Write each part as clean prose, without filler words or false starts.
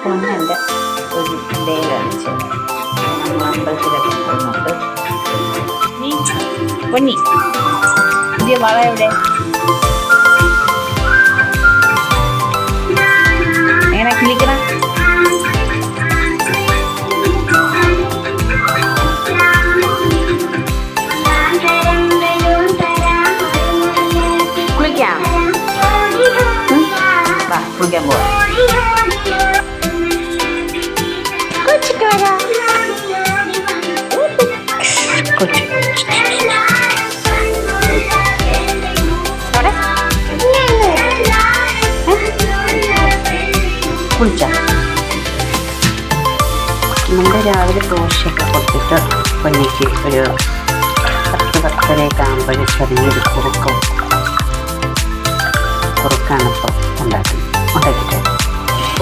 പൊന്നൻ്റെ ഒരു ഡേയിലാണ് ചെയ്യുന്നത്. അമ്പലത്തിലൊക്കെ പോകുന്നുണ്ട്. പൊന്നി പുതിയ വള എവിടെ? എങ്ങനെ കിളിക്കണം? കുളിക്കാം. കുളിക്കാൻ പോവാം. കുളിച്ച നമ്മുടെ രാവിലെ ദോശയൊക്കെ കൊടുത്തിട്ട് പൊന്നിക്ക് ഒരു 10-10:30 ആകുമ്പോൾ ചെറിയൊരു കുറുക്കാണ് ഇപ്പോൾ ഉണ്ടാക്കിയിട്ട്.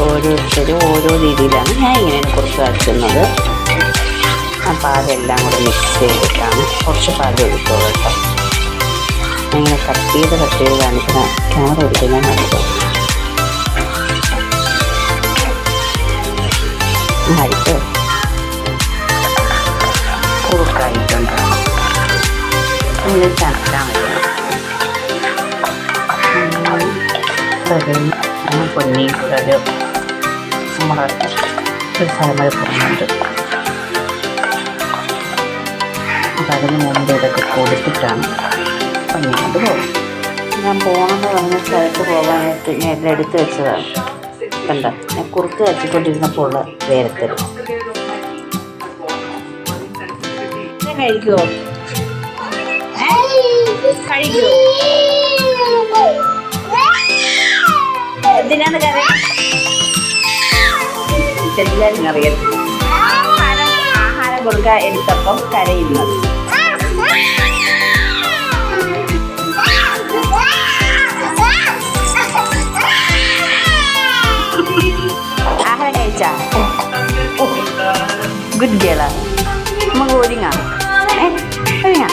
ഓരോരുത്തരും ഓരോ രീതിയിലാണ് ഞാൻ ഇങ്ങനെയാണ് കുറുക്ക് കാച്ചുന്നത്. ആ പാലെല്ലാം കൂടെ മിക്സ് ചെയ്തിട്ടാണ്. കുറച്ച് പാൽ ഒഴിക്കുള്ളൂ കേട്ടോ. അങ്ങനെ കട്ട് ചെയ്ത് കാണിക്കുന്ന ക്യാമറ എടുത്ത് ഞാൻ കാണിക്കാം. ആയിട്ട് കുറുക്കായിട്ടുണ്ട്. ഇത് ചനക്കാൻ പറ്റും. പൊന്നി ഒരു നമ്മുടെ ഒരു സ്ഥലങ്ങൾ പോകുന്നുണ്ട്. അപ്പം അതിന് മുമ്പ് ഇതൊക്കെ കൊടുത്തിട്ടാണ് പൊന്നിക്കൊണ്ട് പോകും. ഞാൻ പോകണമെന്ന് പറഞ്ഞ സ്ഥലത്ത് പോകാനായിട്ട് ഞാൻ എല്ലാം എടുത്ത് വെച്ചതാണ്. കണ്ട ഞാൻ കുറുക്ക് വെച്ചിക്കൊണ്ടിരുന്നപ്പോൾ ഉള്ള വേരത്തത് കഴിക്കുമോ? കഴിക്കുമോ? എന്തിനാണ് കരയുന്നത്? എല്ലാവരും അറിയാം. ആഹാരം കൊടുക്കാൻ എടുത്തപ്പം കരയുന്നത്. ആഹാരം കഴിച്ചാ? ഗുഡ് ഗേളാ. നമുക്ക് ഒരുങ്ങാം. ഒരുങ്ങാം.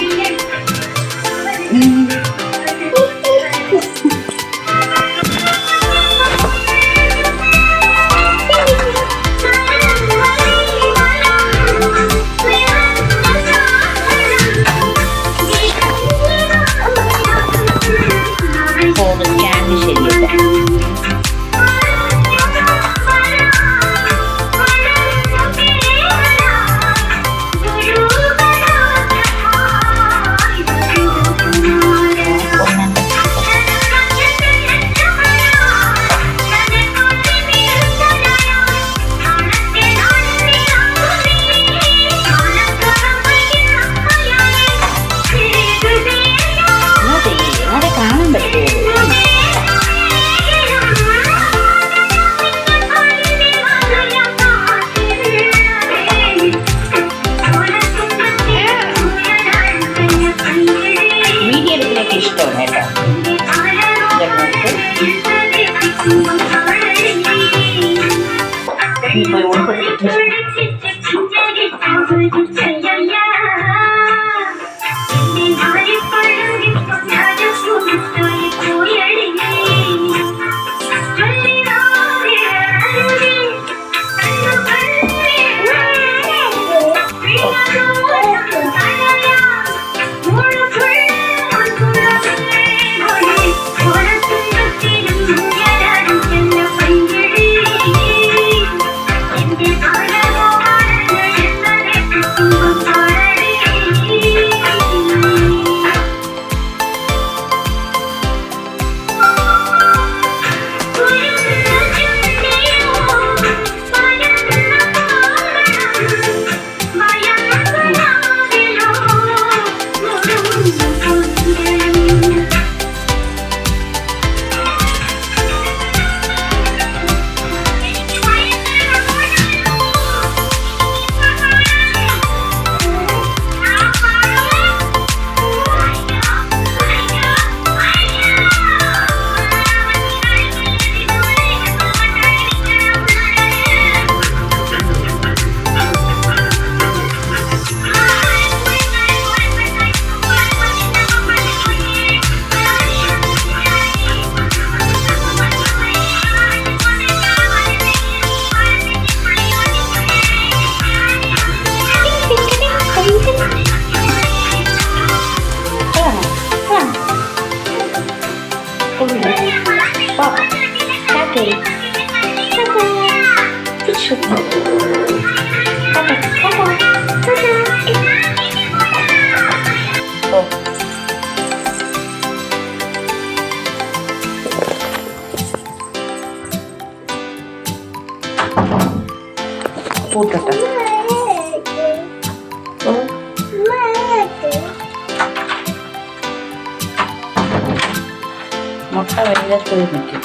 മുട്ട വെയിലത്ത് നിൽക്കും.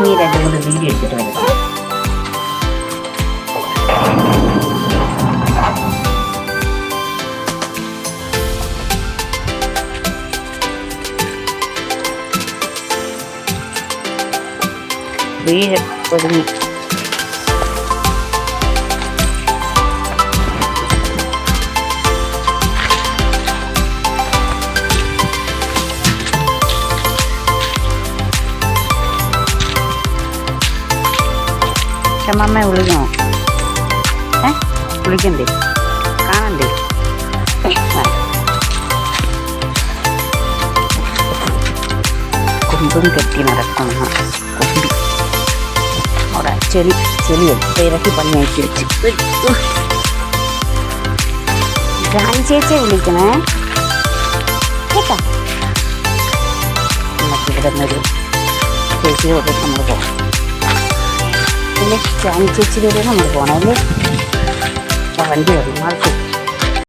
നീ 2-3 വീഡിയോ എടുത്തിട്ട് വരും. ഒതുങ്ങി. ക്ഷമമ്മ വിളിക്കണോ? വിളിക്കണ്ടേ? കാണണ്ടേ? കുമ്പും കെട്ടി നടക്കുന്ന കുമ്പി അവിടെ ചെളിയൊക്കെ ഇറക്കി പണിയാക്കി വെച്ച്. റാണി ചേച്ചിയെ വിളിക്കണേ കേട്ടോ. നമുക്ക് ഇവിടെ നിന്നൊരു ചേച്ചിയോട് നമ്മൾ പോകാം. പിന്നെ റാണി ചേച്ചിയിലൂടെ നമ്മൾ പോകണമല്ലേ. വണ്ടി വരും ആൾക്ക്